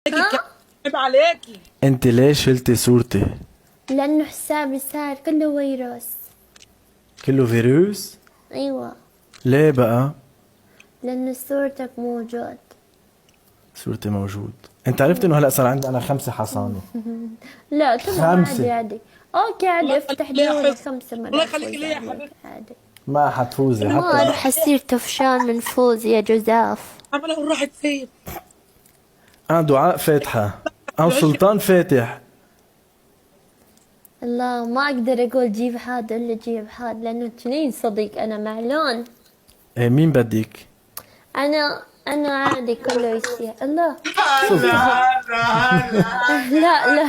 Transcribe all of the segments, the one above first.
عيب عليكي. انت ليش شلتي صورتي؟ لأنه حسابي صار كله فيروس. كله فيروس؟ أيوة، ليه بقى؟ لأنه صورتك موجود. صورتي موجود. انت عرفت انه هلا صار عندي انا 5 حصانه. لا تمام، 5. عادي عادي. اوكي عادي، افتح دوري 5 مرات. الله يخليك لي يا حبيبتي. عادي. ما حتفوزي ما حتى. راح اصير طفشان من فوز يا جزاف. عمله راحت فين؟ انا دعاء فاتحه او سلطان فاتح. الله، ما اقدر اقول جيب هذا الا جيب هذا، لانه تنين صديق انا معلون. إيه مين بدك؟ انا عادي كله يصير. الله لا لا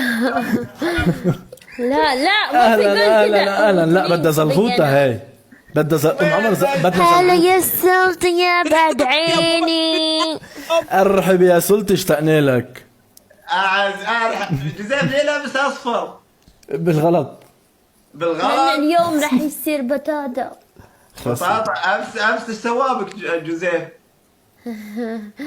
لا لا، ما في اهلا قول كذا. اهلا اهلا. لا بدها زلغوطه هاي. بدها ام عمر بدها هلا زلغوطة. يا سلطة يا بعد عيني. ارحب يا سلطة، اشتقنا لك. جوزيف ليه لابس اصفر؟ بالغلط. لأن بالغلط. اليوم راح يصير بطاطا. بطاطا. امس ايش سوابك جوزيف؟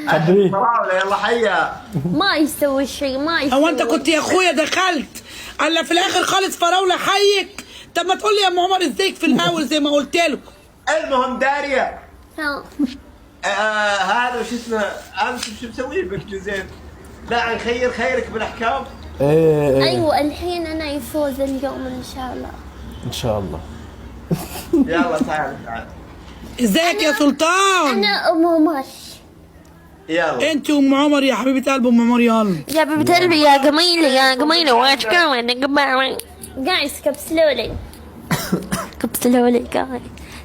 خبريه. فراولة يلا حيا. ما يسوي شيء، ما يسوي. هو انت كنت يا اخويا دخلت الا في الاخر خالص فراوله حيك. طب ما تقول لي يا ام عمر ازيك في الاول زي ما قلت له. المهم داريا، ها. هذا وش اسمه امس شو مسوي بك جوزيف؟ لا نخير خيرك بالاحكام. ايه ايوه الحين انا يفوز اليوم ان شاء الله. ان شاء الله. يلا تعال. ازيك يا سلطان؟ انا ام عمر. يلا انت ام عمر يا حبيبه قلب ام عمر. يلا يا بنت قلبي يا جميله يا جميله، واش كمان جايز كبسلوا لي جايز.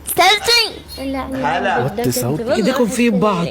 ستارتي. هلا. وطي صوتك. ايديكم في بعض.